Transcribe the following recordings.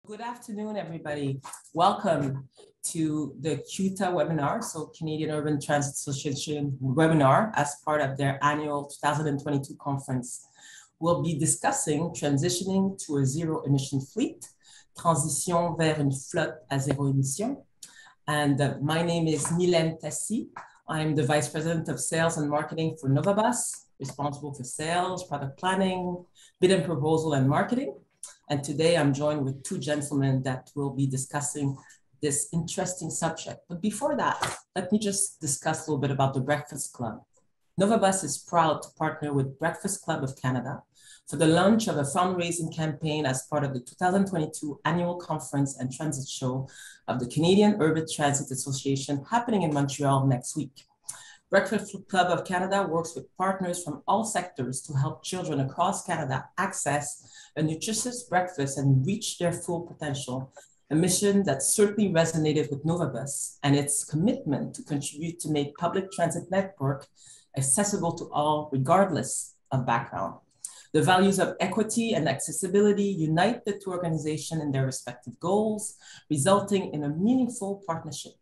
Good afternoon, everybody. Welcome to the CUTA webinar, so Canadian Urban Transit Association webinar as part of their annual 2022 conference. We'll be discussing transitioning to a zero-emission fleet, transition vers une flotte à zéro émission. And my name is Mylene Tassy. I'm the Vice President of Sales and Marketing for Novabus, responsible for sales, product planning, bid and proposal, and marketing. And today I'm joined with two gentlemen that will be discussing this interesting subject. But before that, let me just discuss a little bit about the Breakfast Club. Novabus is proud to partner with Breakfast Club of Canada for the launch of a fundraising campaign as part of the 2022 annual conference and transit show of the Canadian Urban Transit Association happening in Montreal next week. Breakfast Club of Canada works with partners from all sectors to help children across Canada access a nutritious breakfast and reach their full potential, a mission that certainly resonated with Novabus and its commitment to contribute to make public transit network accessible to all, regardless of background. The values of equity and accessibility unite the two organizations in their respective goals, resulting in a meaningful partnership.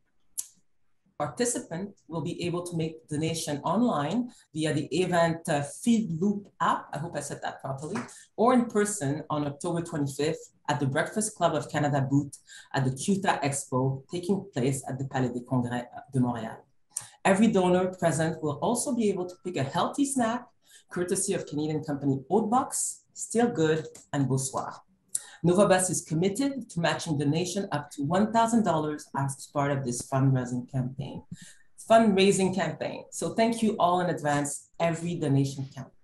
Participants will be able to make donation online via the event Feed Loop app, I hope I said that properly, or in person on October 25th at the Breakfast Club of Canada booth at the CUTA Expo taking place at the Palais des Congrès de Montréal. Every donor present will also be able to pick a healthy snack, courtesy of Canadian company Oatbox, Still Good, and Bonsoir. Novabus is committed to matching donation up to $1,000 as part of this fundraising campaign. So thank you all in advance. Every donation counts.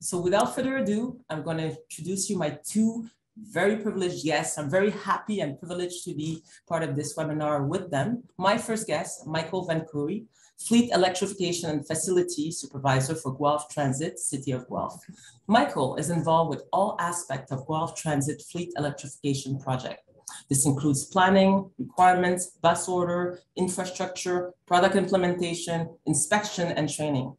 So without further ado, I'm going to introduce you my two very privileged guests. I'm very happy and privileged to be part of this webinar with them. My first guest, Michael Van Kooy, Fleet Electrification and Facility Supervisor for Guelph Transit, City of Guelph. Michael is involved with all aspects of Guelph Transit Fleet Electrification project. This includes planning, requirements, bus order, infrastructure, product implementation, inspection, and training.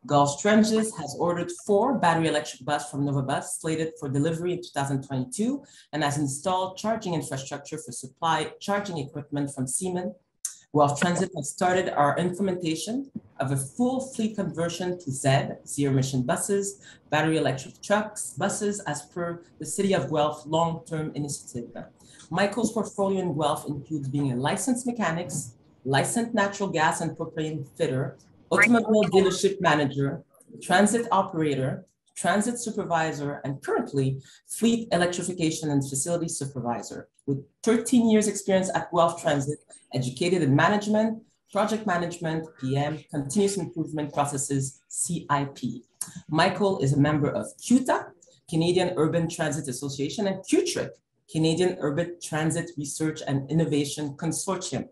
Guelph Transit has ordered 4 battery electric buses from Novabus slated for delivery in 2022 and has installed charging infrastructure for supply charging equipment from Siemens. Guelph Transit has started our implementation of a full fleet conversion to zero-emission buses, battery electric trucks, buses as per the City of Guelph long-term initiative. Michael's portfolio in Guelph includes being a licensed mechanics, licensed natural gas and propane fitter, automobile dealership manager, transit operator, transit supervisor, and currently fleet electrification and facility supervisor with 13 years experience at Guelph Transit, educated in management, project management, PM, continuous improvement processes, CIP. Michael is a member of CUTA, Canadian Urban Transit Association, and CUTRIC, Canadian Urban Transit Research and Innovation Consortium.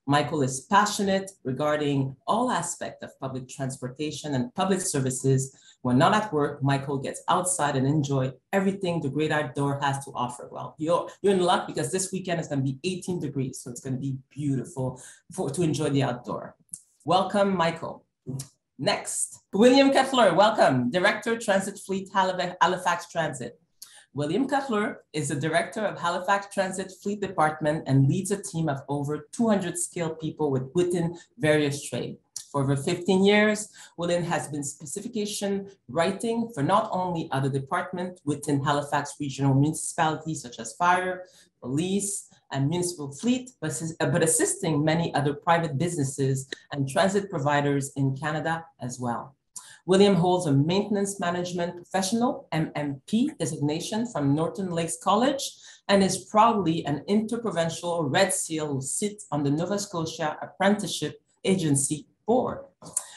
Michael is passionate regarding all aspects of public transportation and public services. When not at work, Michael gets outside and enjoy everything the great outdoor has to offer. Well, you're in luck because this weekend is going to be 18 degrees, so it's going to be beautiful to enjoy the outdoor. Welcome, Michael. Next, William Cutler, welcome, Director Transit Fleet, Halifax Transit. William Cutler is the director of Halifax Transit Fleet Department and leads a team of over 200 skilled people within various trades. For over 15 years, William has been specification writing for not only other departments within Halifax regional municipalities such as fire, police, and municipal fleet, but assisting many other private businesses and transit providers in Canada as well. William holds a Maintenance Management Professional, MMP, designation from Northern Lakes College and is proudly an interprovincial Red Seal who sits on the Nova Scotia Apprenticeship Agency Board.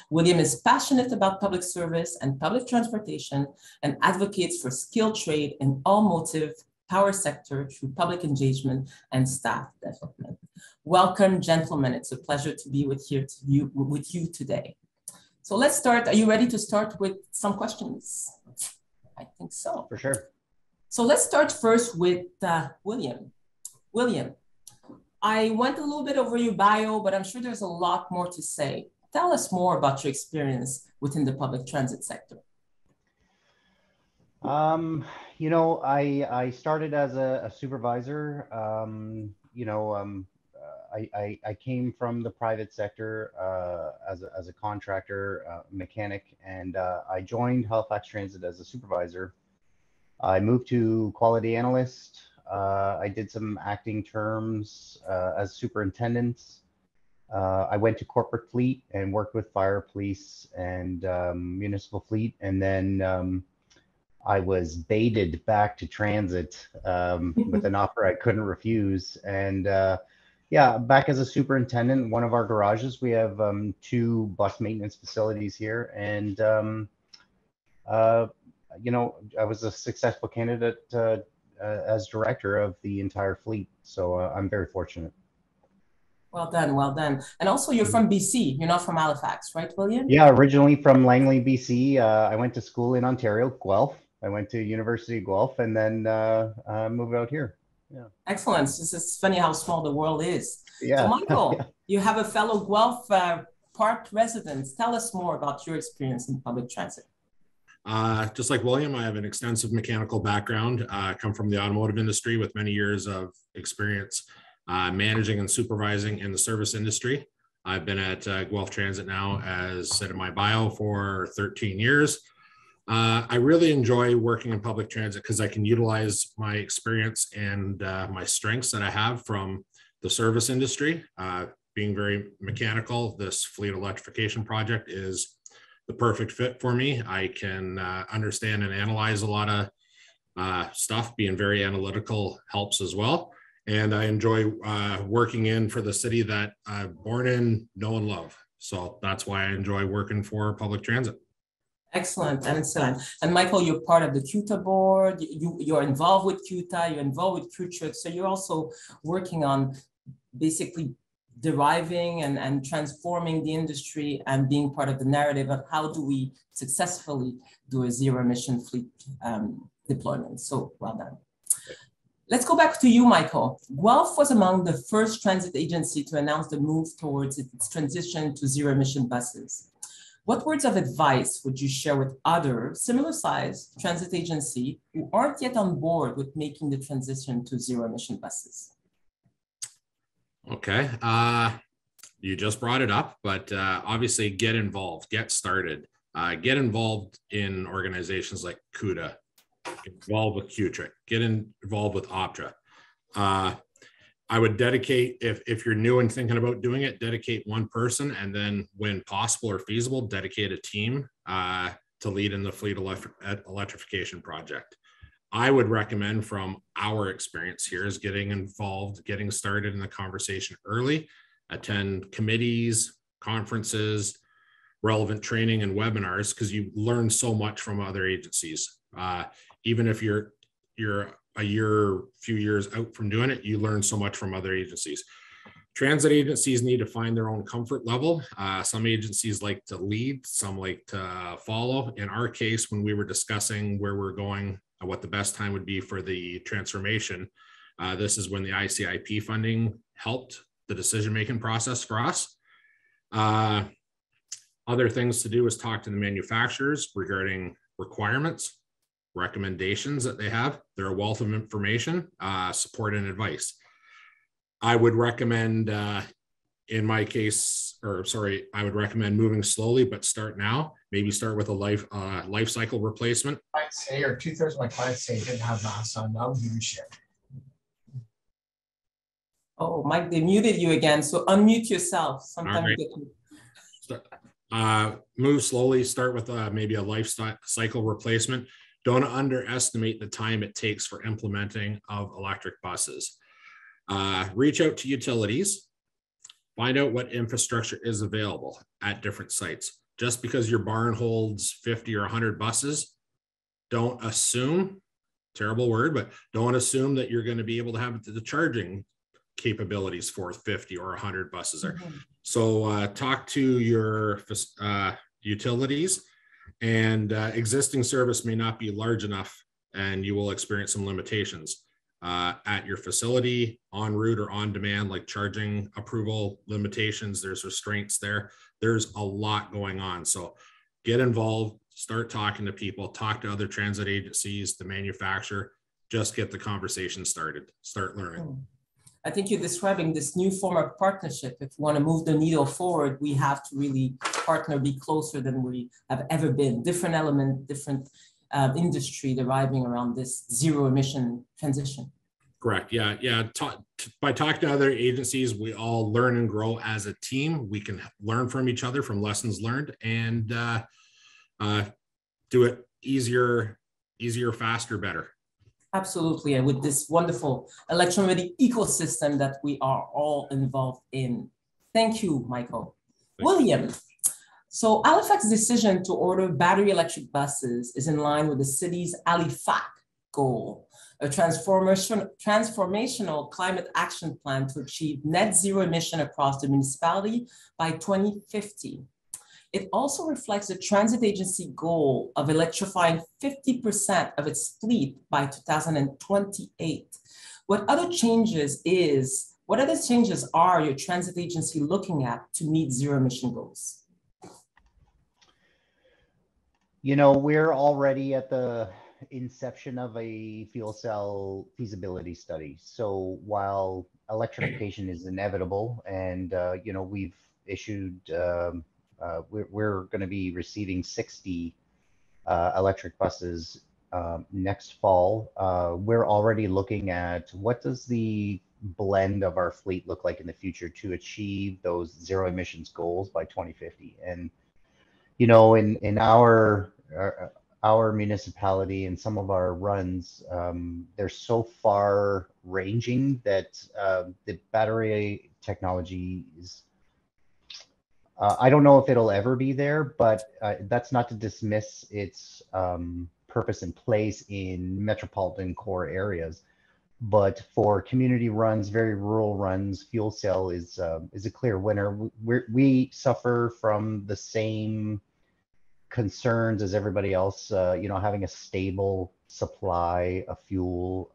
William is passionate about public service and public transportation and advocates for skilled trade in all motive power sector through public engagement and staff development. Welcome, gentlemen. It's a pleasure to be with you today. So let's start. Are you ready to start with some questions? I think so. For sure. So let's start first with William. William, I went a little bit over your bio, but I'm sure there's a lot more to say. Tell us more about your experience within the public transit sector. I started as a supervisor. I came from the private sector as a contractor, mechanic, and I joined Halifax Transit as a supervisor. I moved to quality analyst. I did some acting terms as superintendent. I went to corporate fleet and worked with fire, police, and municipal fleet, and then I was baited back to transit with an offer I couldn't refuse. And yeah, back as a superintendent, one of our garages, we have 2 bus maintenance facilities here. And, I was a successful candidate as director of the entire fleet. So I'm very fortunate. Well done, well done. And also you're from BC, you're not from Halifax, right, William? Yeah, originally from Langley, BC. I went to school in Ontario, Guelph. I went to University of Guelph and then moved out here. Yeah. Excellent. It's funny how small the world is. Yeah. So Michael, Yeah. You have a fellow Guelph Park resident. Tell us more about your experience in public transit. Just like William, I have an extensive mechanical background. I come from the automotive industry with many years of experience managing and supervising in the service industry. I've been at Guelph Transit now, as said in my bio, for 13 years. I really enjoy working in public transit because I can utilize my experience and my strengths that I have from the service industry. Being very mechanical, this fleet electrification project is the perfect fit for me. I can understand and analyze a lot of stuff. Being very analytical helps as well. And I enjoy working in for the city that I'm born in, know and love. So that's why I enjoy working for public transit. Excellent, excellent. And Michael, you're part of the CUTA board. You're involved with CUTA, you're involved with CUTA. So you're also working on basically deriving and transforming the industry and being part of the narrative of how do we successfully do a zero emission fleet deployment. So well done. Let's go back to you, Michael. Guelph was among the first transit agency to announce the move towards its transition to zero emission buses. What words of advice would you share with other similar size transit agency who aren't yet on board with making the transition to zero emission buses? Okay, you just brought it up, but obviously get involved, get started, get involved in organizations like CUTA, get involved with CUTA, get involved with OPTRA. I would dedicate, if you're new and thinking about doing it, dedicate one person, and then when possible or feasible, dedicate a team to lead in the fleet electrification project. I would recommend, from our experience here, is getting involved, getting started in the conversation early, attend committees, conferences, relevant training and webinars, because you learn so much from other agencies. Even if you're a few years out from doing it, you learn so much from other agencies. Transit agencies need to find their own comfort level. Some agencies like to lead, some like to follow. In our case, when we were discussing where we're going, what the best time would be for the transformation, this is when the ICIP funding helped the decision-making process for us. Other things to do is talk to the manufacturers regarding requirements, recommendations that they have. They're a wealth of information, support and advice. I would recommend, in my case, I would recommend moving slowly, but start now. Maybe start with a life cycle replacement. I'd say, or 2/3 of my clients say didn't have masks on. Now give a shit. Oh, Mike, they muted you again. So unmute yourself. Sometimes move slowly. Start with maybe a life cycle replacement. Don't underestimate the time it takes for implementing of electric buses. Reach out to utilities. Find out what infrastructure is available at different sites. Just because your barn holds 50 or 100 buses, don't assume, terrible word, but don't assume that you're going to be able to have the charging capabilities for 50 or 100 buses there. Mm-hmm. So talk to your utilities, and existing service may not be large enough, and you will experience some limitations at your facility, en route or on demand, like charging approval limitations. There's restraints there. There's a lot going on. So get involved, start talking to people, talk to other transit agencies, the manufacturer, just get the conversation started, start learning. I think you're describing this new form of partnership. If we want to move the needle forward, we have to really partner, be closer than we have ever been. Different element, different industry deriving around this zero emission transition. Correct. Yeah. By talking to other agencies, we all learn and grow as a team. We can learn from each other, from lessons learned, and do it easier, faster, better. Absolutely. And with this wonderful electromobility ecosystem that we are all involved in. Thank you, Michael. William, so Halifax's decision to order battery electric buses is in line with the city's Halifax goal, a transformational climate action plan to achieve net zero emission across the municipality by 2050. It also reflects the transit agency goal of electrifying 50% of its fleet by 2028. What other changes are your transit agency looking at to meet zero emission goals? You know, we're already at the inception of a fuel cell feasibility study. So while electrification is inevitable, and you know, we've issued we're going to be receiving 60 electric buses next fall. We're already looking at what does the blend of our fleet look like in the future to achieve those zero emissions goals by 2050. And you know, in our municipality and some of our runs, they're so far ranging that the battery technology is, I don't know if it'll ever be there, but that's not to dismiss its purpose and place in metropolitan core areas. But for community runs, very rural runs, fuel cell is a clear winner. We suffer from the same concerns as everybody else, you know, having a stable supply of fuel,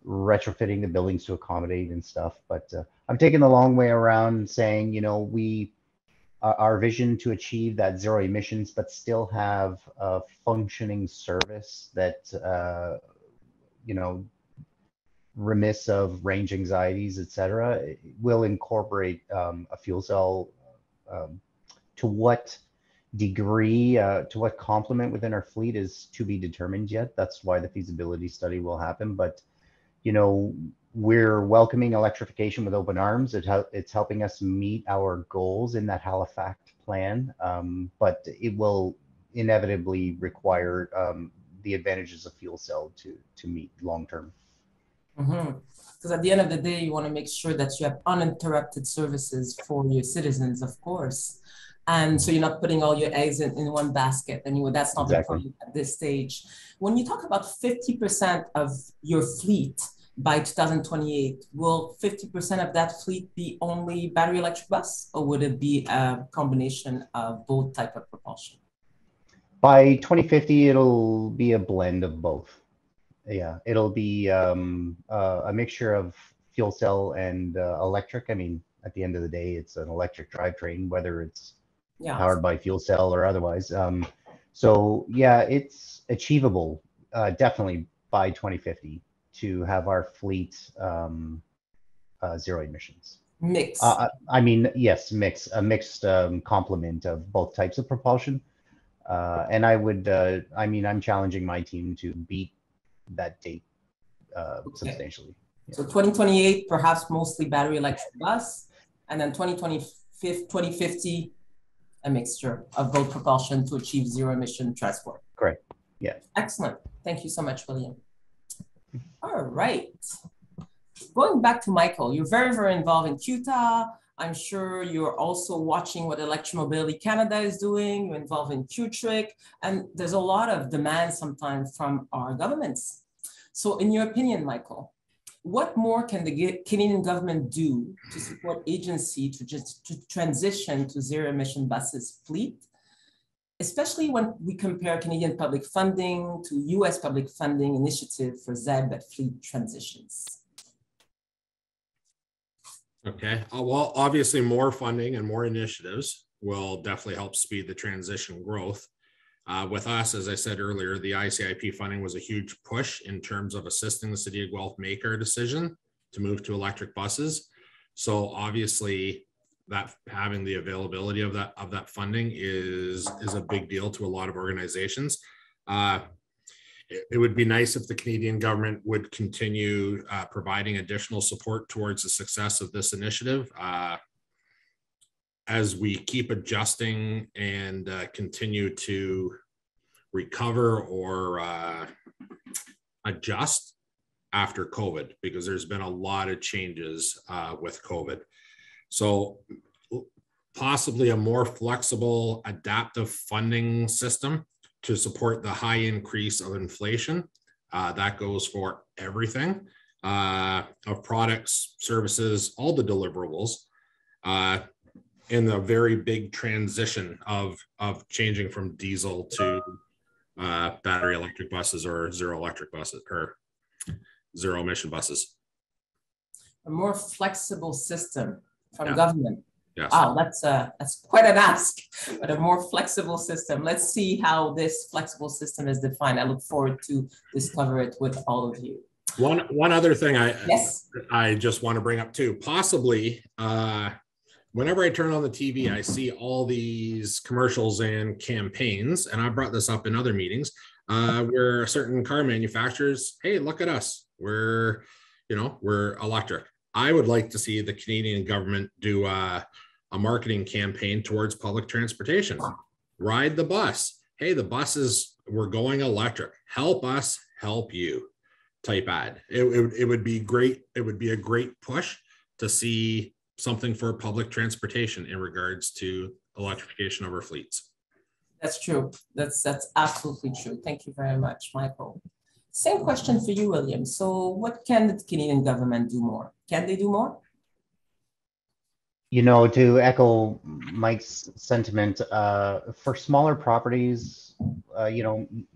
retrofitting the buildings to accommodate and stuff. But I'm taking the long way around and saying, you know, our vision to achieve that zero emissions, but still have a functioning service that, you know, remiss of range anxieties, et cetera, will incorporate a fuel cell. To what degree, to what complement within our fleet is to be determined yet. That's why the feasibility study will happen. But, you know, we're welcoming electrification with open arms. It's helping us meet our goals in that Halifax plan, but it will inevitably require the advantages of fuel cell to meet long term. Because at the end of the day, you want to make sure that you have uninterrupted services for your citizens, of course. And so you're not putting all your eggs in one basket. And that's not the point at this stage. When you talk about 50% of your fleet by 2028, will 50% of that fleet be only battery electric bus, or would it be a combination of both type of propulsion? By 2050, it'll be a blend of both. Yeah, it'll be a mixture of fuel cell and electric. I mean, at the end of the day, it's an electric drivetrain, whether it's powered by fuel cell or otherwise. So yeah, it's achievable definitely by 2050 to have our fleet zero emissions. Mix. I mean, yes, a mixed complement of both types of propulsion. And I would, I mean, I'm challenging my team to beat that date substantially. Yeah. So 2028, perhaps mostly battery electric bus, and then 2050, a mixture of both propulsion to achieve zero emission transport. Correct. Yeah. Excellent. Thank you so much, William. All right. Going back to Michael, you're very, very involved in CUTA. I'm sure you're also watching what Electromobility Canada is doing. You're involved in CUTRIC, and there's a lot of demand sometimes from our governments. So in your opinion, Michael, what more can the Canadian government do to support agency to transition to zero emission buses fleet, especially when we compare Canadian public funding to US public funding initiative for ZEB fleet transitions? Okay, well, obviously more funding and more initiatives will definitely help speed the transition growth. With us, as I said earlier, the ICIP funding was a huge push in terms of assisting the city of Guelph make our decision to move to electric buses. So obviously, that having the availability of that funding is a big deal to a lot of organizations. It would be nice if the Canadian government would continue providing additional support towards the success of this initiative. As we keep adjusting and continue to recover or adjust after COVID, because there's been a lot of changes with COVID. So possibly a more flexible, adaptive funding system to support the high increase of inflation. That goes for everything, of products, services, all the deliverables, in the very big transition of changing from diesel to battery electric buses or zero emission buses. A more flexible system from Yeah. government. Yes. Wow, that's quite an ask, but a more flexible system. Let's see how this flexible system is defined. I look forward to discover it with all of you. One other thing Yes. I just want to bring up too, possibly whenever I turn on the TV, I see all these commercials and campaigns, and I brought this up in other meetings, where certain car manufacturers, hey, look at us, we're electric. I would like to see the Canadian government do a marketing campaign towards public transportation. Ride the bus. Hey, the buses, we're going electric. Help us help you type ad. It would be great. It would be a great push to see something for public transportation in regards to electrification of our fleets. That's true. That's absolutely true. Thank you very much, Michael. Same question for you, William. So what can the Canadian government do more? Can they do more? You know, to echo Mike's sentiment, for smaller properties,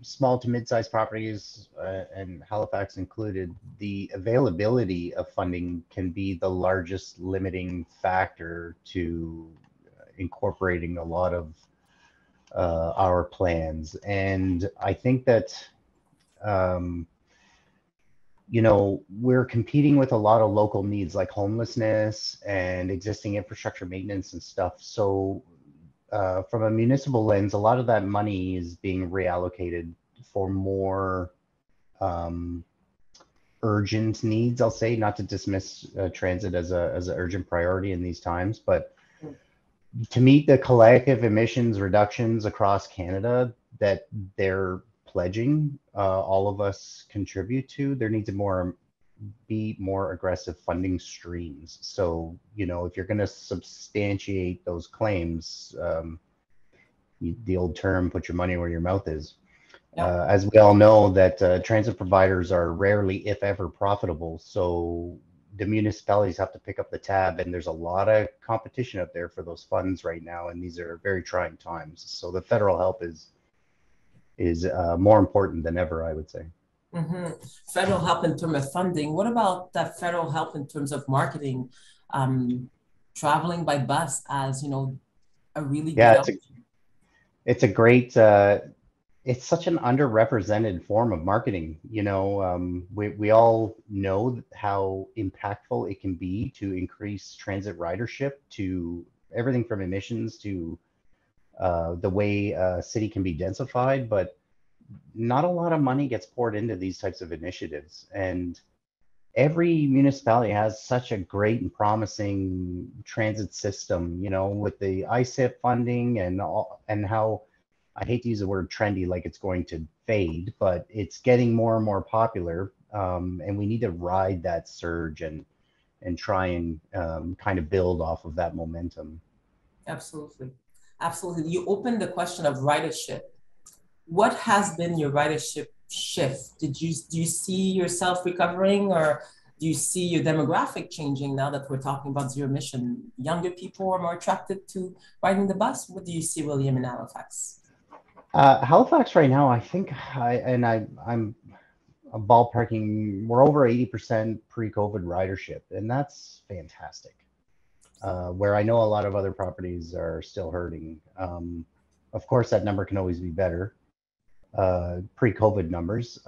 small to mid-sized properties, and Halifax included, the availability of funding can be the largest limiting factor to incorporating a lot of our plans. And I think that we're competing with a lot of local needs like homelessness and existing infrastructure maintenance and stuff. So from a municipal lens, a lot of that money is being reallocated for more urgent needs, I'll say, not to dismiss transit as an urgent priority in these times, but to meet the collective emissions reductions across Canada that they're pledging, all of us contribute to, there needs to be more aggressive funding streams. So, if you're going to substantiate those claims, the old term, put your money where your mouth is. Yeah. As we all know that transit providers are rarely, if ever, profitable. So the municipalities have to pick up the tab, and there's a lot of competition out there for those funds right now. And these are very trying times. So the federal help is more important than ever, I would say. Mm-hmm. Federal help in terms of funding. What about that federal help in terms of marketing? Traveling by bus as, a really good option. It's a great, it's such an underrepresented form of marketing. We all know how impactful it can be to increase transit ridership, to everything from emissions to the way a city can be densified, but not a lot of money gets poured into these types of initiatives. And every municipality has such a great and promising transit system, with the ICIP funding and how, I hate to use the word trendy like it's going to fade, but it's getting more and more popular. And we need to ride that surge and try and kind of build off of that momentum. Absolutely. Absolutely. You opened the question of ridership. What has been your ridership shift? Do you see yourself recovering, or do you see your demographic changing now that we're talking about zero emission? Younger people are more attracted to riding the bus. What do you see, William, in Halifax? Halifax right now, I think, I'm ballparking, we're over 80% pre-COVID ridership, and that's fantastic. Where I know a lot of other properties are still hurting. Of course, that number can always be better. pre-COVID numbers.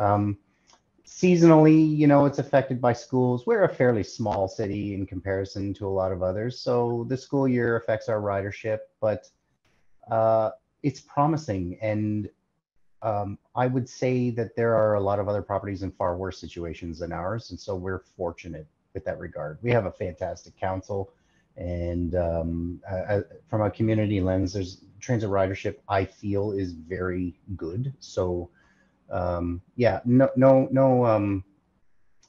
Seasonally, you know, it's affected by schools. We're a fairly small city in comparison to a lot of others. So the school year affects our ridership, but it's promising. And I would say that there are a lot of other properties in far worse situations than ours. And so we're fortunate with that regard. We have a fantastic council. And from a community lens, there's transit ridership, I feel, is very good. So yeah, no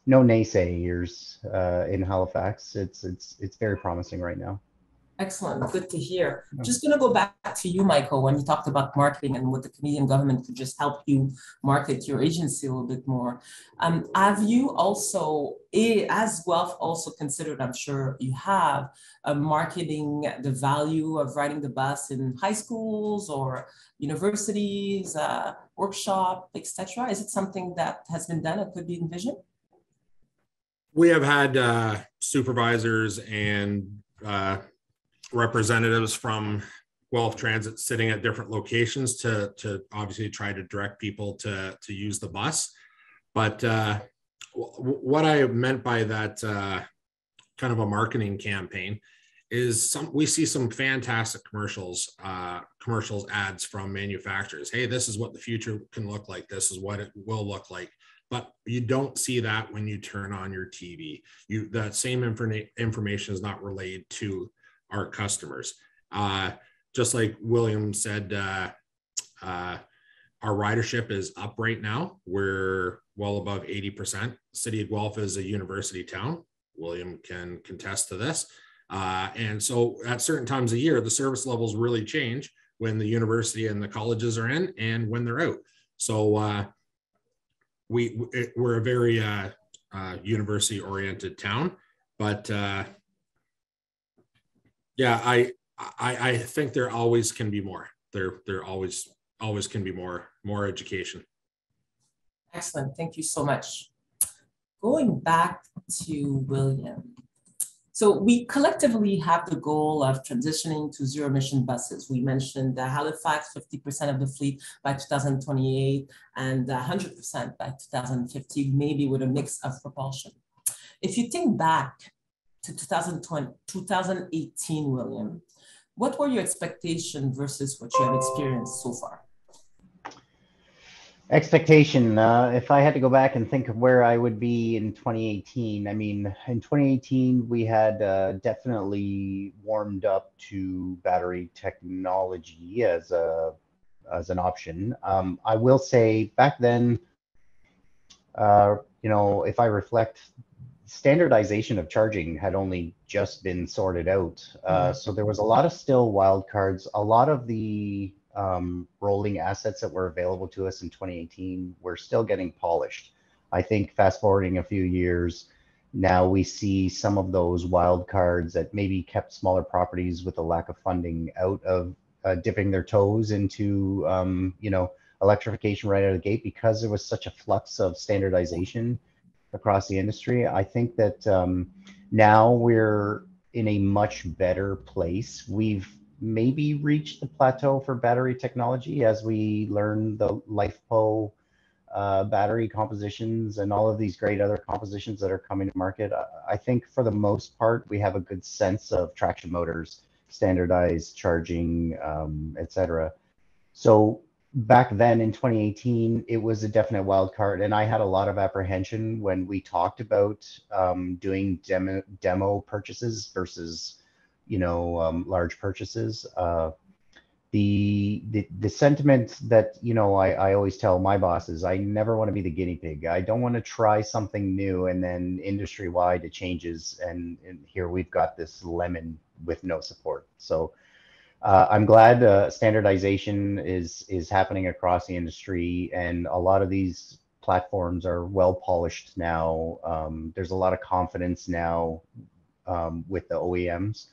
naysayers in Halifax. It's very promising right now. Excellent, good to hear. Just going to go back to you, Michael, when you talked about marketing and what the Canadian government could just help you market your agency a little bit more. Have you also, as Guelph, also considered, I'm sure you have, marketing the value of riding the bus in high schools or universities, workshop, etc.? Is it something that has been done or could be envisioned? We have had supervisors and representatives from Guelph Transit sitting at different locations to obviously try to direct people to use the bus. But what I meant by that kind of a marketing campaign is we see some fantastic commercials ads from manufacturers. Hey, this is what the future can look like. This is what it will look like. But you don't see that when you turn on your TV. That same information is not relayed to our customers. Just like William said, our ridership is up right now. We're well above 80%. City of Guelph is a university town. William can contest to this. And so at certain times of year, the service levels really change when the university and the colleges are in and when they're out. So we're a very university oriented town, but yeah, I think there always can be more. There always can be more education. Excellent, thank you so much. Going back to William. So we collectively have the goal of transitioning to zero emission buses. We mentioned Halifax, 50% of the fleet by 2028 and 100% by 2050, maybe with a mix of propulsion. If you think back to 2018, William, what were your expectations versus what you have experienced so far? Expectation, if I had to go back and think of where I would be in 2018, I mean, in 2018, we had definitely warmed up to battery technology as an option. I will say back then, you know, if I reflect, standardization of charging had only just been sorted out. So there was a lot of still wild cards. A lot of the rolling assets that were available to us in 2018 were still getting polished. I think fast forwarding a few years, now we see some of those wild cards that maybe kept smaller properties with a lack of funding out of dipping their toes into, you know, electrification right out of the gate because there was such a flux of standardization across the industry. I think that now we're in a much better place. We've maybe reached the plateau for battery technology as we learn the LiFePO battery compositions and all of these great other compositions that are coming to market. I think for the most part, we have a good sense of traction motors, standardized charging, etc. So back then in 2018, it was a definite wild card, and I had a lot of apprehension when we talked about doing demo purchases versus, you know, large purchases. The sentiment that, you know, I always tell my bosses, I never want to be the guinea pig. I don't want to try something new and then industry-wide it changes, and here we've got this lemon with no support. So I'm glad standardization is happening across the industry, and a lot of these platforms are well polished now. There's a lot of confidence now with the OEMs,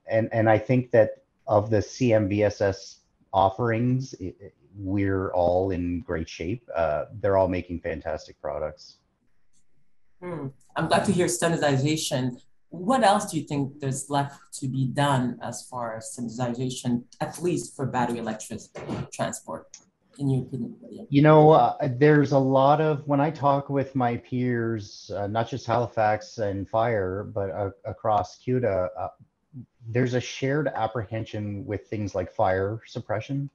and I think that of the CMVSS offerings, we're all in great shape. They're all making fantastic products. I'm glad to hear standardization. What else do you think there's left to be done as far as standardization, at least for battery electric transport? in your opinion? William? You know, there's a lot of, when I talk with my peers, not just Halifax and Fire, but across CUTA, there's a shared apprehension with things like fire suppression.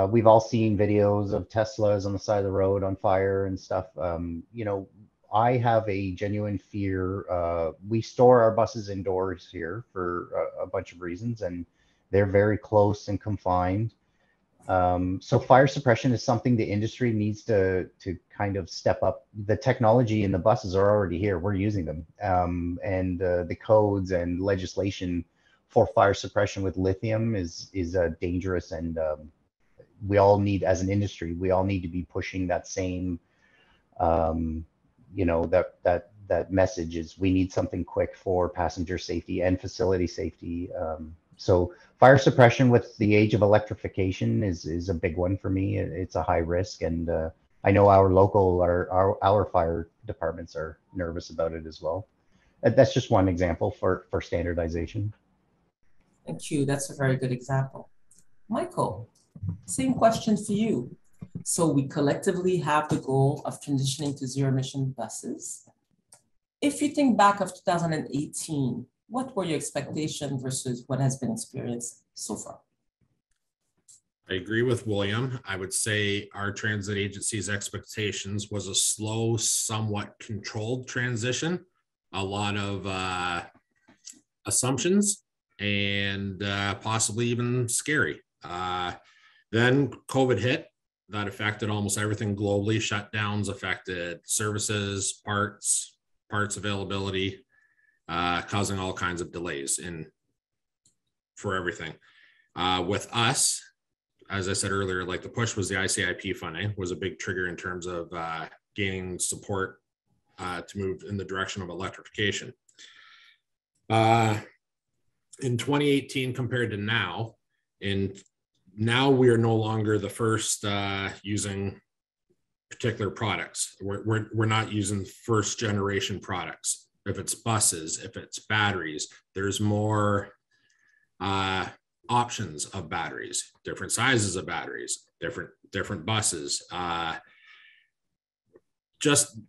We've all seen videos of Teslas on the side of the road on fire and stuff. You know, I have a genuine fear. We store our buses indoors here for a bunch of reasons, and they're very close and confined. So fire suppression is something the industry needs to kind of step up. The technology in the buses are already here. We're using them. And the codes and legislation for fire suppression with lithium is dangerous. And we all need, as an industry, we all need to be pushing that same, you know, that message is we need something quick for passenger safety and facility safety. So fire suppression with the age of electrification is a big one for me. It's a high risk, and I know our fire departments are nervous about it as well. That's just one example for standardization. Thank you. That's a very good example. Michael, same question for you. So we collectively have the goal of transitioning to zero-emission buses. If you think back of 2018, what were your expectations versus what has been experienced so far? I agree with William. I would say our transit agency's expectations was a slow, somewhat controlled transition, a lot of assumptions, and possibly even scary. Then COVID hit. That affected almost everything globally. Shutdowns affected services, parts availability, causing all kinds of delays for everything. With us, as I said earlier, like the push was the ICIP funding was a big trigger in terms of gaining support to move in the direction of electrification. In 2018 compared to now, now we are no longer the first using particular products. We're not using first generation products. If it's buses, if it's batteries, there's more options of batteries, different sizes of batteries, different buses. Just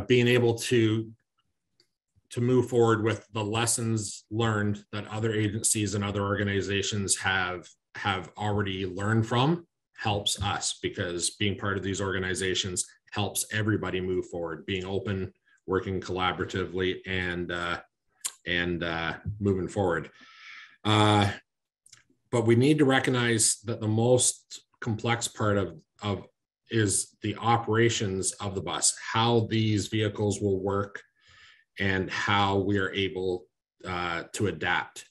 being able to move forward with the lessons learned that other agencies and other organizations have already learned from helps us, because being part of these organizations helps everybody move forward, being open, working collaboratively, and moving forward. But we need to recognize that the most complex part of is the operations of the bus, how these vehicles will work, and how we are able to adapt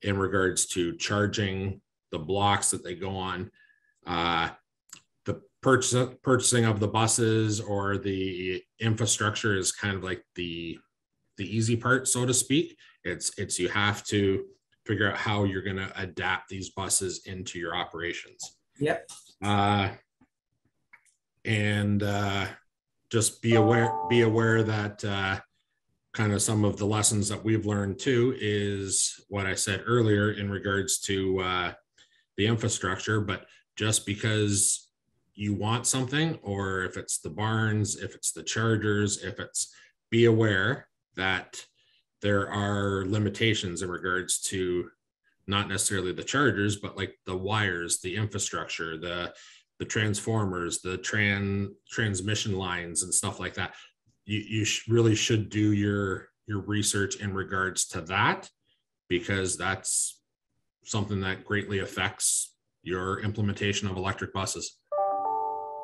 in regards to charging, the blocks that they go on, the purchasing of the buses or the infrastructure is kind of like the easy part, so to speak. It's you have to figure out how you're going to adapt these buses into your operations. Yep. And just be aware that kind of some of the lessons that we've learned too is what I said earlier in regards to the infrastructure. But just because you want something, or if it's the barns, if it's the chargers, be aware that there are limitations in regards to not necessarily the chargers, but like the wires, the infrastructure, the transformers, the transmission lines and stuff like that. You really should do your research in regards to that, because that's something that greatly affects your implementation of electric buses.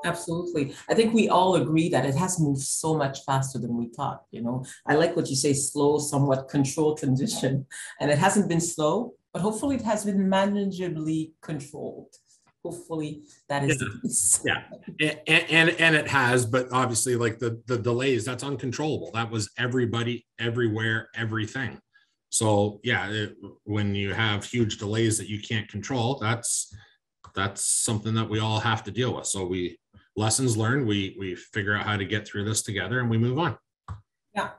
Absolutely. I think we all agree that it has moved so much faster than we thought. You know, I like what you say, slow, somewhat controlled transition. And it hasn't been slow, but hopefully it has been manageably controlled. Hopefully that is the case. Yeah, and it has, but obviously like the delays, that's uncontrollable. That was everybody, everywhere, everything. So yeah, when you have huge delays that you can't control, that's something that we all have to deal with. So lessons learned, we figure out how to get through this together and we move on. Yeah.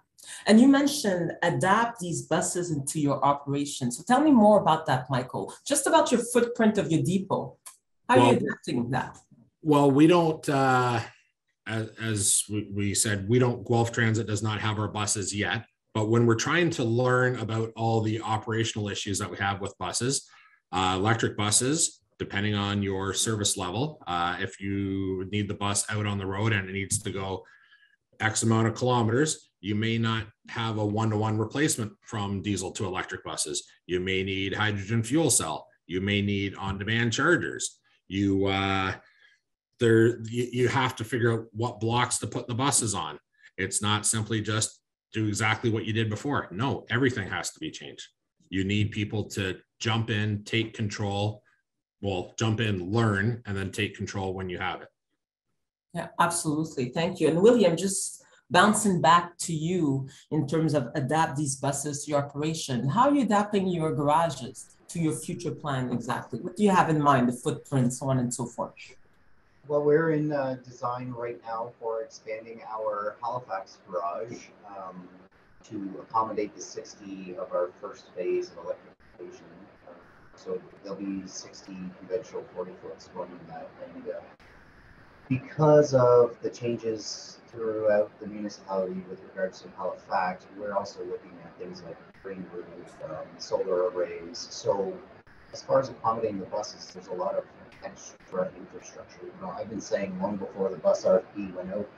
And you mentioned adapt these buses into your operation. So tell me more about that, Michael, just about your footprint of your depot. How are Well, you adapting that? Well, we don't, as we said, we don't, Guelph Transit does not have our buses yet. But when we're trying to learn about all the operational issues that we have with buses, electric buses, depending on your service level, if you need the bus out on the road and it needs to go X amount of kilometers, you may not have a one-to-one replacement from diesel to electric buses. You may need hydrogen fuel cell. You may need on-demand chargers. You have to figure out what blocks to put the buses on. It's not simply just do exactly what you did before. No, everything has to be changed. You need people to jump in, take control. Well, jump in, learn, and then take control when you have it. Yeah, absolutely. Thank you. And William, just bouncing back to you in terms of adapt these buses to your operation. How are you adapting your garages to your future plan exactly? What do you have in mind, the footprint, so on and so forth? Well, we're in design right now for expanding our Halifax garage to accommodate the 60 of our first phase of electrification. So there'll be 60 conventional 40-foots going in that. And because of the changes throughout the municipality with regards to Halifax, we're also looking at things like green roof, solar arrays. So as far as accommodating the buses, there's a lot of extra infrastructure. You know, I've been saying long before the bus RFP went out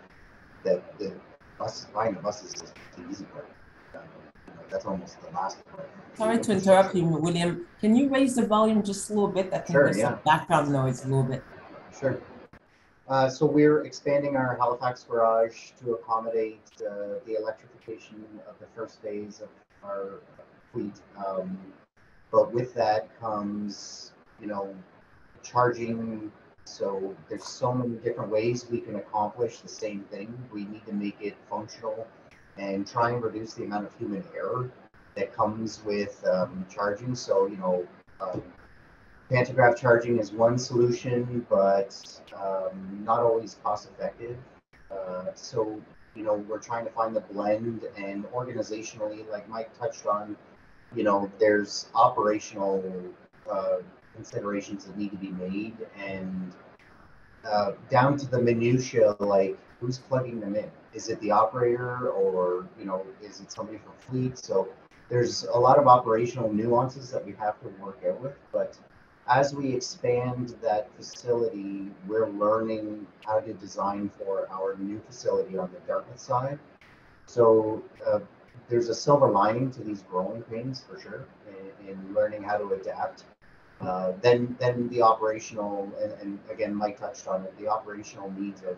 that the buying the buses is the easy part. That's almost the last part. Sorry to interrupt you, William. Can you raise the volume just a little bit? I think there's some background noise a little bit. Sure. So we're expanding our Halifax garage to accommodate the electrification of the first phase of our fleet. But with that comes, charging. So there's so many different ways we can accomplish the same thing. We need to make it functional and try and reduce the amount of human error that comes with charging. So, pantograph charging is one solution, but not always cost effective. So, we're trying to find the blend, and organizationally, like Mike touched on, there's operational considerations that need to be made, and down to the minutia, like who's plugging them in? Is it the operator, or is it somebody from fleet? So there's a lot of operational nuances that we have to work out with, but as we expand that facility, we're learning how to design for our new facility on the Dartmouth side. So there's a silver lining to these growing pains for sure, in learning how to adapt. Then the operational, and again, Mike touched on it, the operational needs of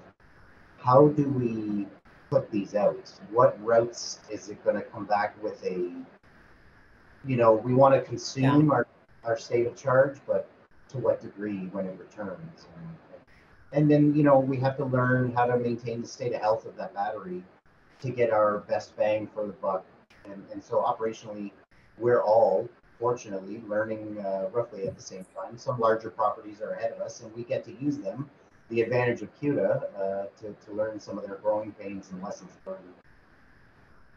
how do we put these out? What routes is it going to come back with a, we want to consume our state of charge, but to what degree when it returns? And then, we have to learn how to maintain the state of health of that battery to get our best bang for the buck. And so operationally, we're all, fortunately, learning roughly at the same time. Some larger properties are ahead of us, and we get to use them, the advantage of CUTA, to learn some of their growing pains and lessons learned.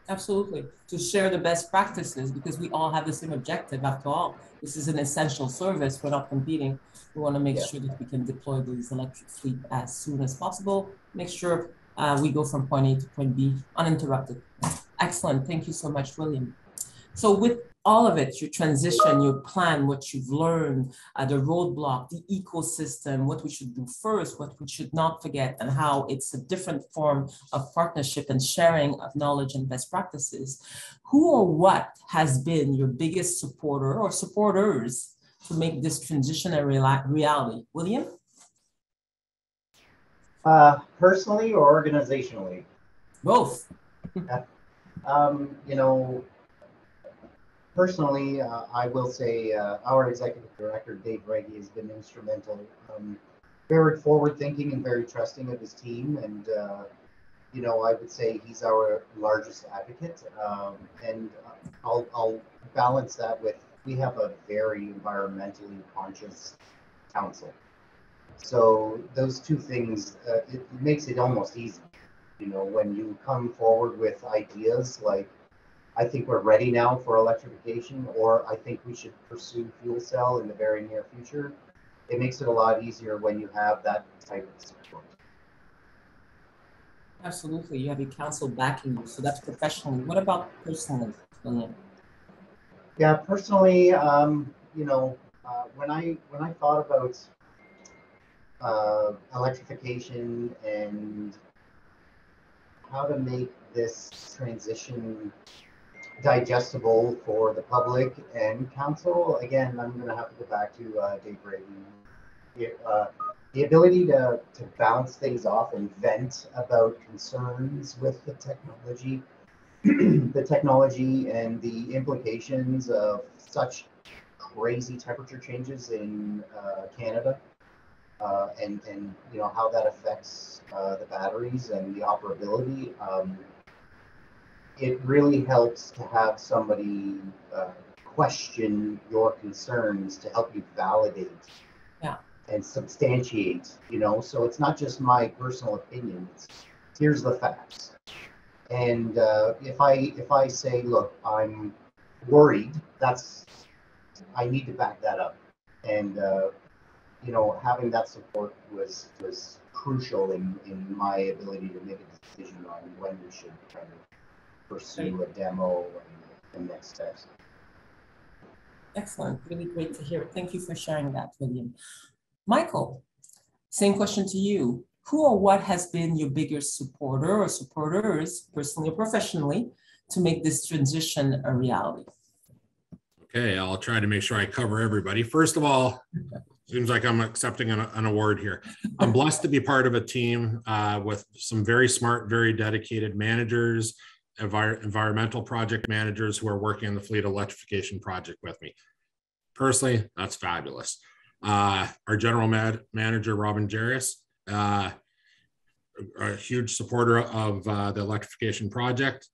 Absolutely. To share the best practices, because we all have the same objective. After all, this is an essential service. We're not competing. We want to make sure that we can deploy these electric fleet as soon as possible. Make sure we go from point A to point B uninterrupted. Excellent. Thank you so much, William. So with all of it, your transition, your plan, what you've learned, the roadblock, the ecosystem, what we should do first, what we should not forget, and how it's a different form of partnership and sharing of knowledge and best practices. Who or what has been your biggest supporter or supporters to make this transition a reality? William? Personally or organizationally? Both. Personally, I will say our executive director, Dave Reggie, has been instrumental, very forward-thinking and very trusting of his team. And, I would say he's our largest advocate. And I'll balance that with, we have a very environmentally conscious council. So those two things, it makes it almost easy, when you come forward with ideas like, I think we're ready now for electrification, or I think we should pursue fuel cell in the very near future. it makes it a lot easier when you have that type of support. Absolutely, you have your counsel backing you, so that's professionally. What about personally, William? Yeah, personally, you know, when I thought about electrification and how to make this transition digestible for the public and council, again, I'm going to have to go back to Dave Brayton. The ability to bounce things off and vent about concerns with the technology, the technology and the implications of such crazy temperature changes in Canada, and you know how that affects the batteries and the operability. It really helps to have somebody question your concerns to help you validate and substantiate, you know, so it's not just my personal opinion, it's here's the facts. And if I say, look, I'm worried, I need to back that up. And you know, having that support was crucial in my ability to make a decision on when we should kind of pursue a demo and next steps. Excellent, really great to hear. Thank you for sharing that, William. Michael, same question to you. Who or what has been your biggest supporter or supporters, personally or professionally, to make this transition a reality? Okay, I'll try to make sure I cover everybody. First of all, seems like I'm accepting an award here. I'm blessed to be part of a team with some very smart, very dedicated managers, environmental project managers who are working on the fleet electrification project with me. Personally, that's fabulous. Our general manager, Robin Jarius, a huge supporter of the electrification project.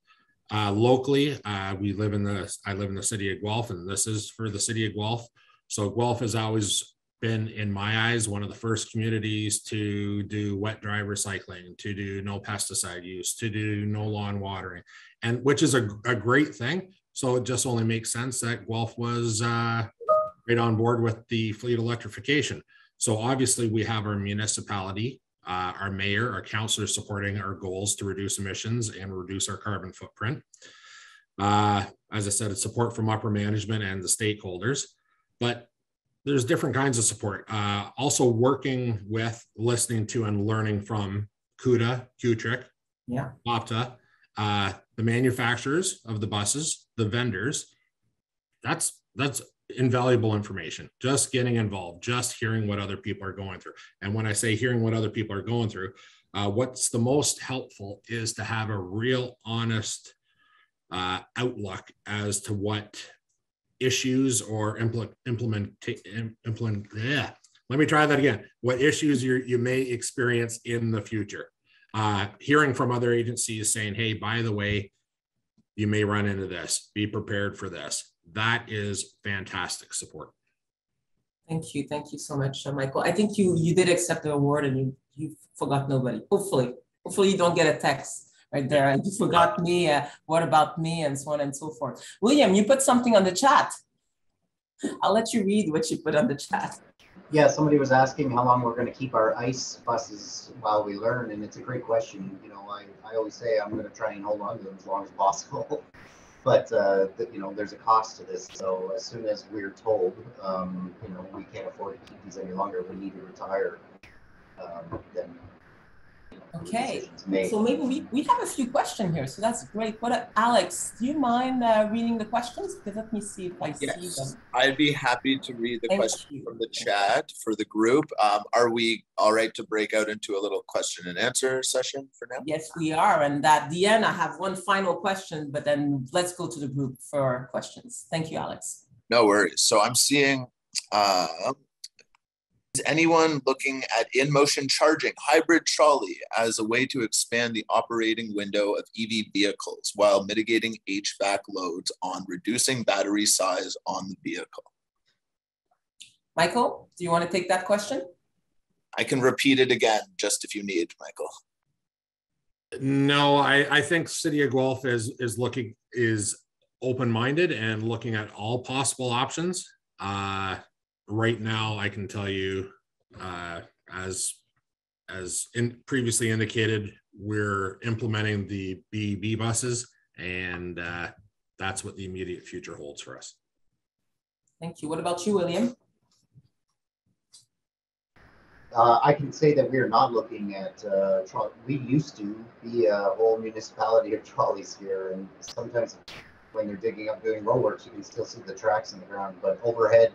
Locally, I live in the city of Guelph, and this is for the city of Guelph. So Guelph has always been, in my eyes, one of the first communities to do wet dry recycling, to do no pesticide use, to do no lawn watering, and which is a great thing. So it just only makes sense that Guelph was right on board with the fleet electrification. So obviously we have our municipality, our mayor, our councillors supporting our goals to reduce emissions and reduce our carbon footprint. As I said, it's support from upper management and the stakeholders, but there's different kinds of support. Also working with, listening to, and learning from CUTA, CUTA, the manufacturers of the buses, the vendors. That's invaluable information. Just getting involved, just hearing what other people are going through. And when I say hearing what other people are going through, what's the most helpful is to have a real honest outlook as to what issues or let me try that again. What issues you may experience in the future. Hearing from other agencies saying, hey, by the way, you may run into this, be prepared for this. That is fantastic support. Thank you so much, Michael. I think you did accept the award and you forgot nobody. Hopefully you don't get a text right there. You forgot me, what about me, and so on and so forth. William, you put something on the chat. I'll let you read what you put on the chat. Yeah, somebody was asking how long we're going to keep our ICE buses while we learn, and it's a great question. You know, I always say I'm going to try and hold on to them as long as possible, but you know, there's a cost to this. So as soon as we're told, you know, we can't afford to keep these any longer, we need to retire, then. Okay, so maybe we have a few questions here, so that's great. But Alex, do you mind reading the questions? Because let me see if I see them. I'd be happy to read the question from the chat for the group. Are we all right to break out into a little question and answer session for now? Yes, we are. And at the end, I have one final question, but then let's go to the group for questions. Thank you, Alex. No worries. So I'm seeing, is anyone looking at in-motion charging hybrid trolley as a way to expand the operating window of EV vehicles while mitigating HVAC loads on reducing battery size on the vehicle? Michael, do you want to take that question? I can repeat it again, just if you need, Michael. No, I think City of Guelph is open-minded and looking at all possible options. right now, I can tell you, as previously indicated, we're implementing the BEB buses, and that's what the immediate future holds for us. Thank you. What about you, William? I can say that we're not looking at, we used to be a whole municipality of trolleys here, and sometimes when they're digging up doing roadworks, you can still see the tracks in the ground, but overhead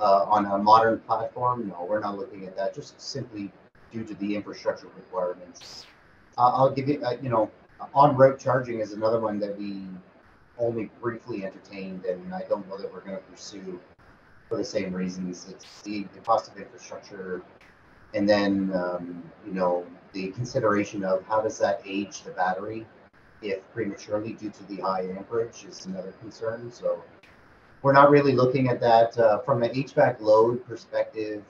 on a modern platform, no, we're not looking at that, just simply due to the infrastructure requirements. I'll give you, on-route charging is another one that we only briefly entertained, and I don't know that we're going to pursue for the same reasons. It's the cost of infrastructure, and then the consideration of how does that age the battery if prematurely due to the high amperage is another concern. So we're not really looking at that from an HVAC load perspective.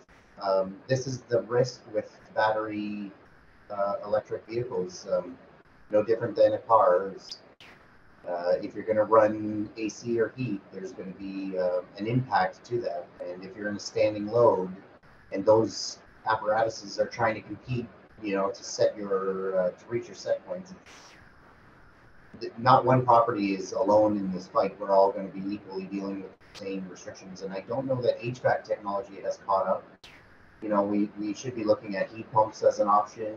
This is the risk with battery electric vehicles, no different than a car. If you're going to run AC or heat, there's going to be an impact to that. And if you're in a standing load and those apparatuses are trying to compete, to set to reach your set points, not one property is alone in this fight. We're all going to be equally dealing with the same restrictions. And I don't know that HVAC technology has caught up. We should be looking at heat pumps as an option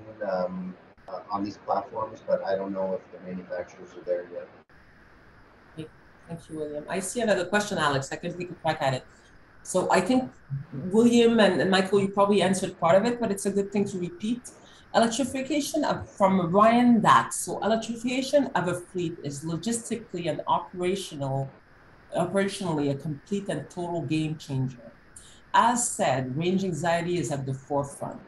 on these platforms, but I don't know if the manufacturers are there yet. Thank you, William. I see another question, Alex. I can take a crack at it. So I think William and Michael, you probably answered part of it, but it's a good thing to repeat. Electrification from Ryan Dax. So electrification of a fleet is logistically and operationally a complete and total game changer. As said, range anxiety is at the forefront.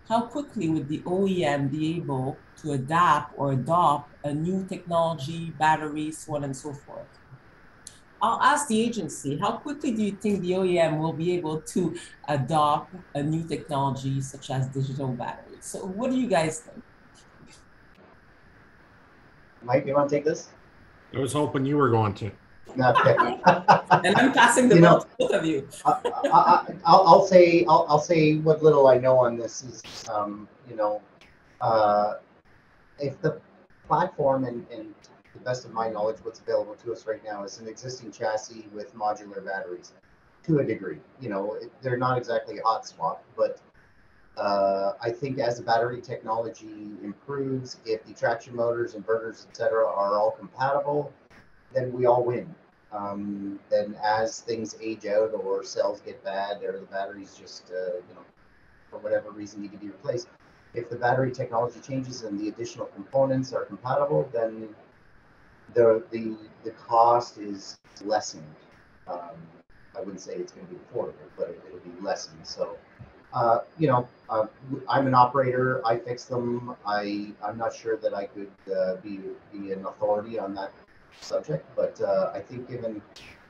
How quickly would the OEM be able to adapt or adopt a new technology, batteries, so on and so forth? I'll ask the agency, how quickly do you think the OEM will be able to adopt a new technology such as digital batteries? So what do you guys think? Mike, you want to take this? I was hoping you were going to. Okay. And I'm passing the ball to both of you. I'll say what little I know on this is, if the platform and to the best of my knowledge, what's available to us right now is an existing chassis with modular batteries to a degree. They're not exactly a hot swap, but I think as the battery technology improves, if the traction motors, inverters, etc., are all compatible, then we all win. Then as things age out or cells get bad or the batteries just, for whatever reason need to be replaced, if the battery technology changes and the additional components are compatible, then the cost is lessened. I wouldn't say it's going to be affordable, but it'll be lessened. So, I'm an operator. I fix them. I'm not sure that I could be an authority on that subject, but I think given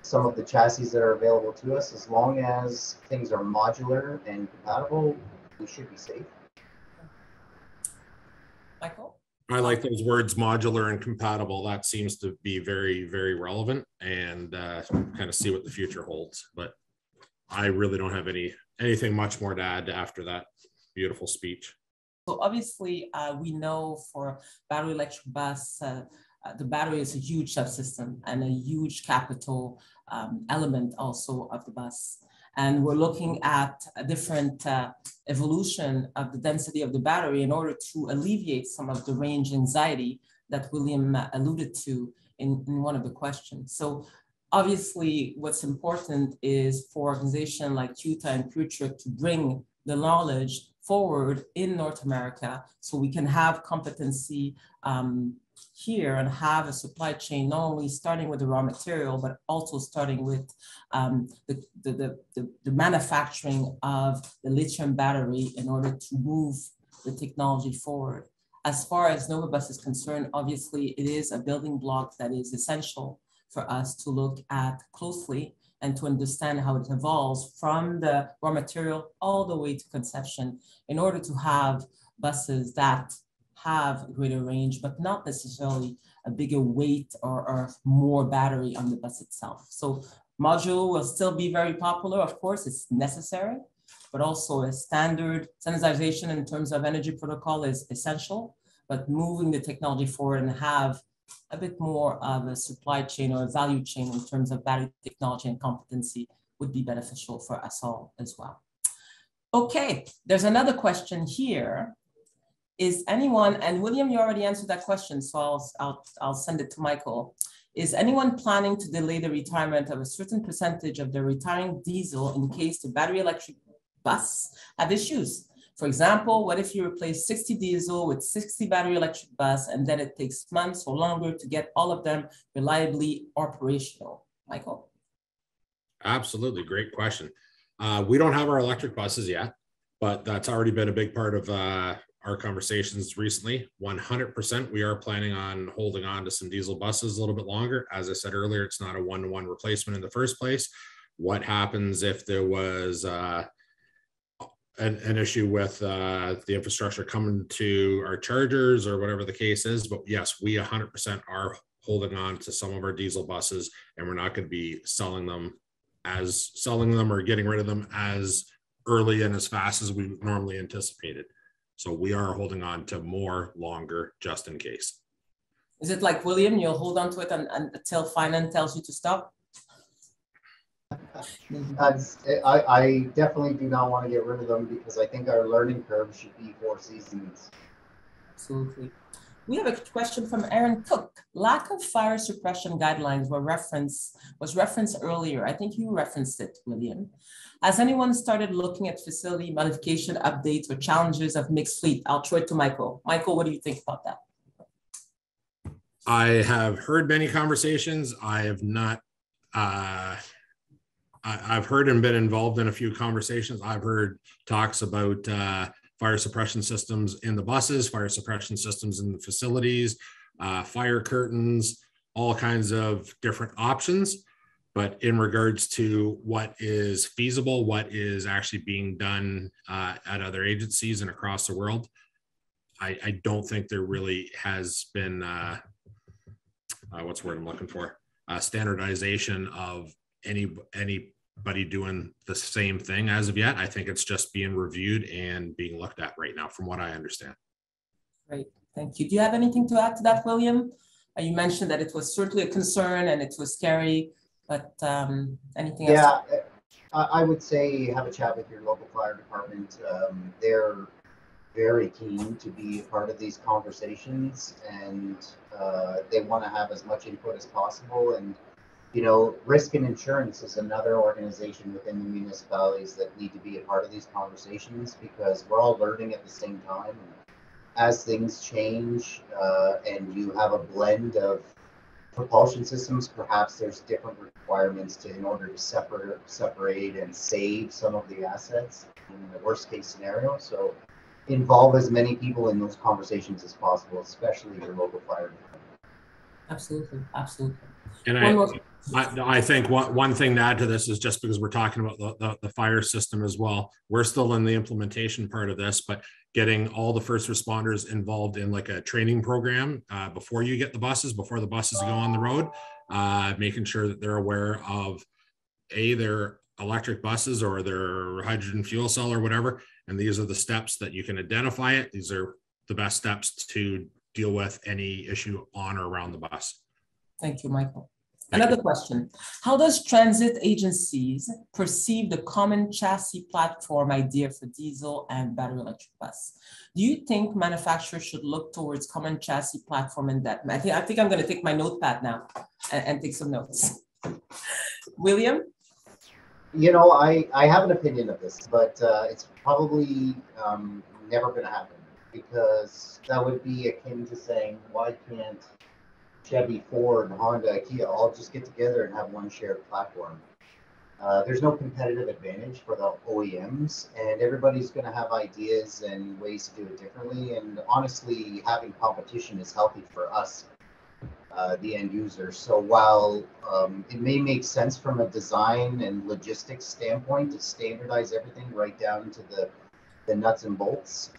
some of the chassis that are available to us, as long as things are modular and compatible, we should be safe. Michael? I like those words, modular and compatible. That seems to be very, very relevant, and kind of see what the future holds. But I really don't have anything much more to add after that beautiful speech. So obviously, we know for battery electric bus, the battery is a huge subsystem and a huge capital element also of the bus. And we're looking at a different evolution of the density of the battery in order to alleviate some of the range anxiety that William alluded to in one of the questions. So obviously, what's important is for organizations like CUTA and CUTA to bring the knowledge forward in North America so we can have competency here and have a supply chain not only starting with the raw material, but also starting with the manufacturing of the lithium battery in order to move the technology forward. As far as Novabus is concerned, obviously it is a building block that is essential for us to look at closely and to understand how it evolves from the raw material all the way to conception in order to have buses that have greater range, but not necessarily a bigger weight or more battery on the bus itself. So Module will still be very popular. Of course, it's necessary, but also a standardization in terms of energy protocol is essential, but moving the technology forward and have a bit more of a supply chain or a value chain in terms of battery technology and competency would be beneficial for us all as well. Okay, there's another question here. Is anyone, and William, you already answered that question, so I'll send it to Michael. Is anyone planning to delay the retirement of a certain percentage of the retiring diesel in case the battery electric bus have issues? For example, what if you replace 60 diesel with 60 battery electric bus and then it takes months or longer to get all of them reliably operational? Michael? Absolutely, great question. We don't have our electric buses yet, but that's already been a big part of our conversations recently. 100%, we are planning on holding on to some diesel buses a little bit longer. As I said earlier, it's not a one-to-one replacement in the first place. What happens if there was an issue with the infrastructure coming to our chargers or whatever the case is? But yes, we 100% are holding on to some of our diesel buses, and we're not going to be selling them or getting rid of them as early and as fast as we normally anticipated. So we are holding on to more longer just in case. Is it like William, you'll hold on to it until finance tells you to stop? I definitely do not want to get rid of them because I think our learning curve should be 4 seasons. Absolutely. We have a question from Aaron Cook. Lack of fire suppression guidelines was referenced earlier. I think you referenced it, William. Has anyone started looking at facility modification updates or challenges of mixed fleet? I'll throw it to Michael. Michael, what do you think about that? I have heard many conversations. I have not, I've heard and been involved in a few conversations. I've heard talks about fire suppression systems in the buses, fire suppression systems in the facilities, fire curtains, all kinds of different options. But in regards to what is feasible, what is actually being done at other agencies and across the world, I don't think there really has been, what's the word I'm looking for? Standardization of anybody doing the same thing as of yet. I think it's just being reviewed and being looked at right now, from what I understand. Great, thank you. Do you have anything to add to that, William? You mentioned that it was certainly a concern and it was scary, but anything else? Yeah, I would say have a chat with your local fire department. They're very keen to be a part of these conversations, and they want to have as much input as possible. And you know, risk and insurance is another organization within the municipalities that need to be a part of these conversations, because we're all learning at the same time. As things change and you have a blend of propulsion systems, perhaps there's different requirements in order to separate and save some of the assets in the worst case scenario. So involve as many people in those conversations as possible, especially your local fire department. Absolutely, absolutely. And I think one thing to add to this is, just because we're talking about the fire system as well, we're still in the implementation part of this, but getting all the first responders involved in like a training program before you get the buses, before the buses go on the road, making sure that they're aware of their electric buses or their hydrogen fuel cell or whatever. And these are the steps that you can identify it. These are the best steps to deal with any issue on or around the bus. Thank you, Michael. Another question. How does transit agencies perceive the common chassis platform idea for diesel and battery electric bus? Do you think manufacturers should look towards common chassis platform in that? I think I'm going to take my notepad now and take some notes. William? You know, I have an opinion of this, but it's probably never going to happen, because that would be akin to saying, why can't Chevy, Ford, Honda, Kia all just get together and have one shared platform? There's no competitive advantage for the OEMs, and everybody's going to have ideas and ways to do it differently. And honestly, having competition is healthy for us, the end user. So while it may make sense from a design and logistics standpoint to standardize everything right down to the nuts and bolts,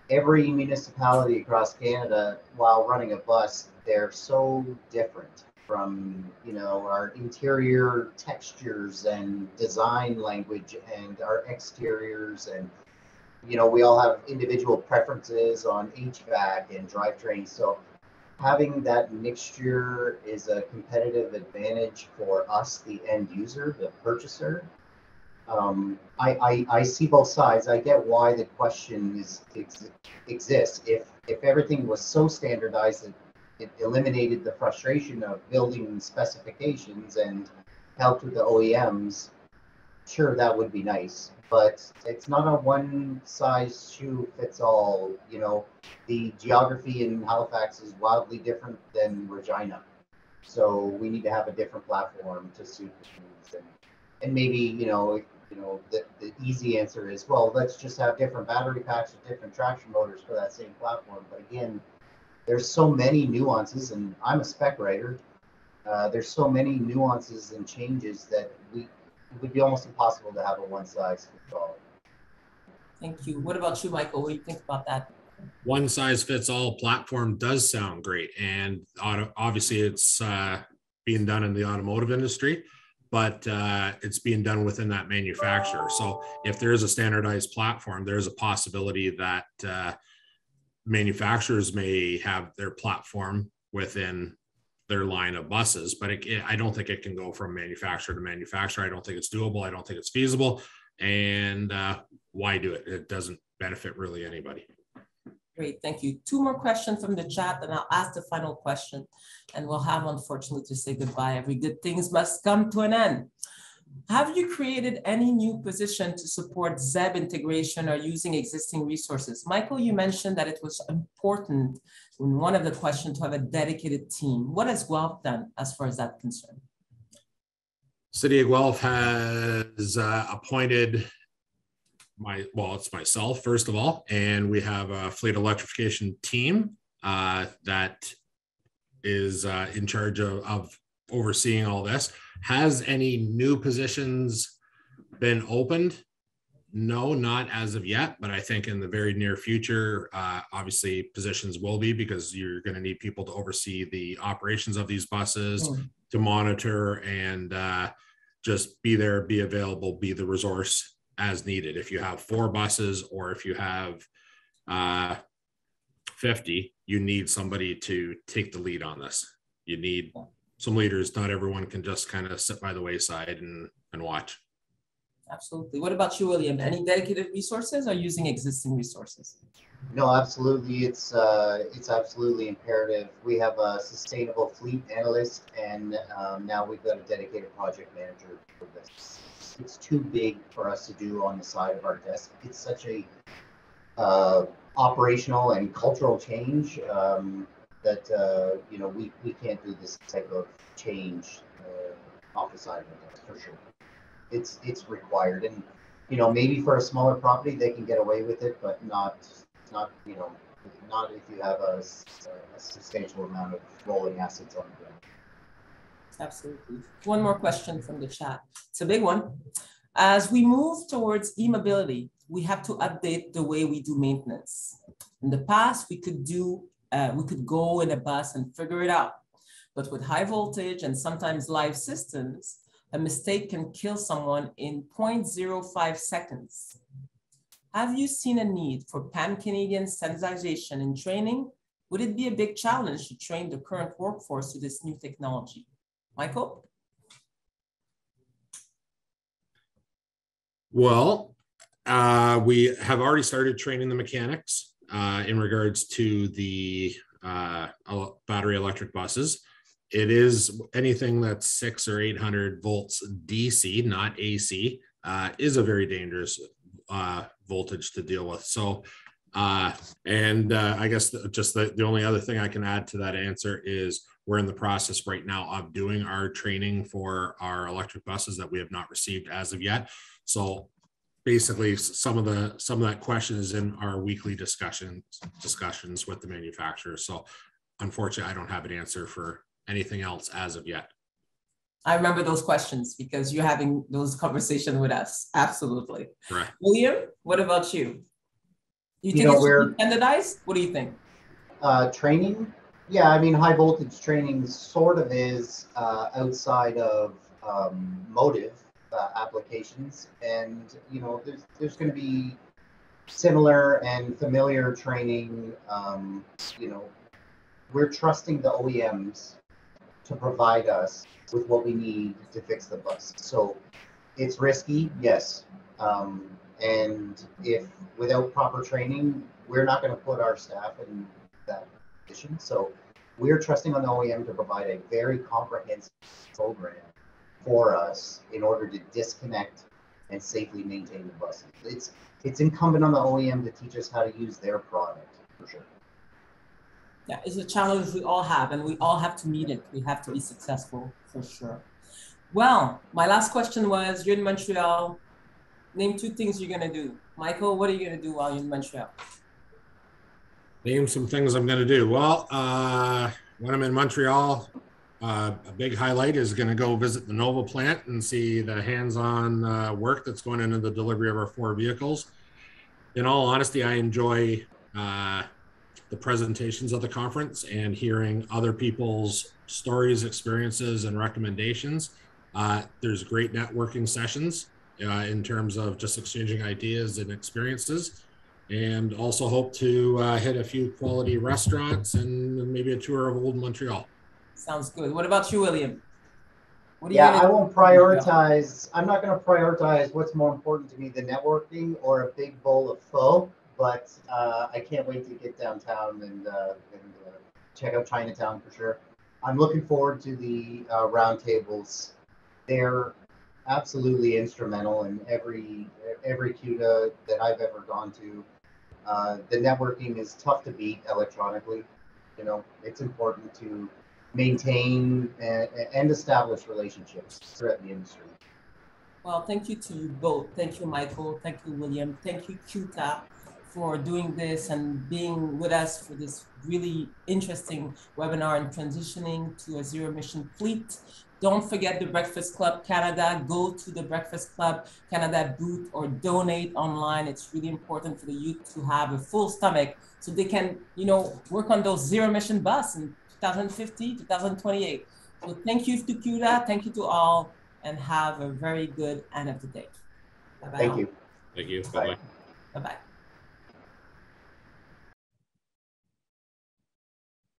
every municipality across Canada, while running a bus, they're so different. from, you know, our interior textures and design language and our exteriors, and, you know, we all have individual preferences on HVAC and drivetrain. So having that mixture is a competitive advantage for us, the end user, the purchaser. I see both sides. I get why the question exists. If everything was so standardized that it eliminated the frustration of building specifications and helped with the OEMs, sure, that would be nice. But it's not a one size shoe fits all. You know, the geography in Halifax is wildly different than Regina. So we need to have a different platform to suit the needs. And maybe, you know, the easy answer is, well, let's just have different battery packs with different traction motors for that same platform. But again, there's so many nuances, and I'm a spec writer. There's so many nuances and changes that it would be almost impossible to have a one size fits all. Thank you. What about you, Michael? What do you think about that? One size fits all platform does sound great. And obviously it's being done in the automotive industry, but it's being done within that manufacturer. So if there is a standardized platform, there's a possibility that manufacturers may have their platform within their line of buses, but I don't think it can go from manufacturer to manufacturer. I don't think it's doable. I don't think it's feasible. And why do it? It doesn't benefit really anybody. Great, thank you. Two more questions from the chat, and I'll ask the final question, and we'll have, unfortunately, to say goodbye. Every good thing must come to an end. Have you created any new position to support ZEB integration or using existing resources? Michael, you mentioned that it was important in one of the questions to have a dedicated team. What has Guelph done as far as that concerned? City of Guelph has appointed it's myself, first of all, and we have a fleet electrification team that is in charge of overseeing all this. Has any new positions been opened? No, not as of yet, but I think in the very near future, obviously positions will be, because you're going to need people to oversee the operations of these buses, to monitor and just be there, be available, be the resource as needed. If you have 4 buses or if you have 50, you need somebody to take the lead on this. You need some leaders. Not everyone can just kind of sit by the wayside and watch. Absolutely. What about you, William? Any dedicated resources or using existing resources? No, absolutely. It's absolutely imperative. We have a sustainable fleet analyst, and now we've got a dedicated project manager for this. It's too big for us to do on the side of our desk. It's such a operational and cultural change that you know, we can't do this type of change off the side of our desk, for sure. It's required, and you know, maybe for a smaller property they can get away with it, but not you know, not if you have a substantial amount of rolling assets on the ground. Absolutely. One more question from the chat. It's a big one. As we move towards e-mobility, we have to update the way we do maintenance. In the past, we could go in a bus and figure it out. But with high voltage and sometimes live systems, a mistake can kill someone in 0.05 seconds. Have you seen a need for pan-Canadian standardization in training? Would it be a big challenge to train the current workforce to this new technology? Michael? Well, we have already started training the mechanics in regards to the battery electric buses. It is anything that's 600 or 800 volts DC, not AC, is a very dangerous voltage to deal with. So, I guess just the only other thing I can add to that answer is we're in the process right now of doing our training for our electric buses that we have not received as of yet. So basically some of that question is in our weekly discussions with the manufacturer. So unfortunately, I don't have an answer for anything else as of yet. I remember those questions because you're having those conversations with us. Absolutely. Right. William, what about you? You think know, it should be standardized? What do you think? Training, Yeah, I mean, high voltage training sort of is outside of motive applications, and you know, there's going to be similar and familiar training. You know, we're trusting the OEMs to provide us with what we need to fix the bus. So it's risky, yes. And if without proper training, we're not going to put our staff in that position. So we're trusting on the OEM to provide a very comprehensive program for us in order to disconnect and safely maintain the buses. It's incumbent on the OEM to teach us how to use their product, for sure. Yeah, it's a challenge we all have, and we all have to meet it. We have to be successful, for sure. Well, my last question was, you're in Montreal. Name 2 things you're going to do. Michael, what are you going to do while you're in Montreal? Name some things I'm going to do. Well, when I'm in Montreal, a big highlight is going to go visit the Nova plant and see the hands-on work that's going into the delivery of our 4 vehicles. In all honesty, I enjoy the presentations of the conference and hearing other people's stories, experiences, and recommendations. There's great networking sessions in terms of just exchanging ideas and experiences, and also hope to hit a few quality restaurants and maybe a tour of old Montreal. Sounds good. What about you, William? I won't prioritize. I'm not going to prioritize what's more important to me, the networking or a big bowl of pho. But I can't wait to get downtown and check out Chinatown for sure. I'm looking forward to the roundtables. They're absolutely instrumental in every CUTA that I've ever gone to. The networking is tough to beat electronically. You know, it's important to maintain and establish relationships throughout the industry. Well, thank you to you both. Thank you, Michael. Thank you, William. Thank you, CUTA, for doing this and being with us for this really interesting webinar and transitioning to a zero-emission fleet. Don't forget the Breakfast Club Canada. Go to the Breakfast Club Canada booth or donate online. It's really important for the youth to have a full stomach so they can, you know, work on those zero-emission bus in 2050, 2028. So thank you to CUTA. Thank you to all, and have a very good end of the day. Bye-bye. Thank you. Thank you. Bye. Bye-bye. Bye-bye.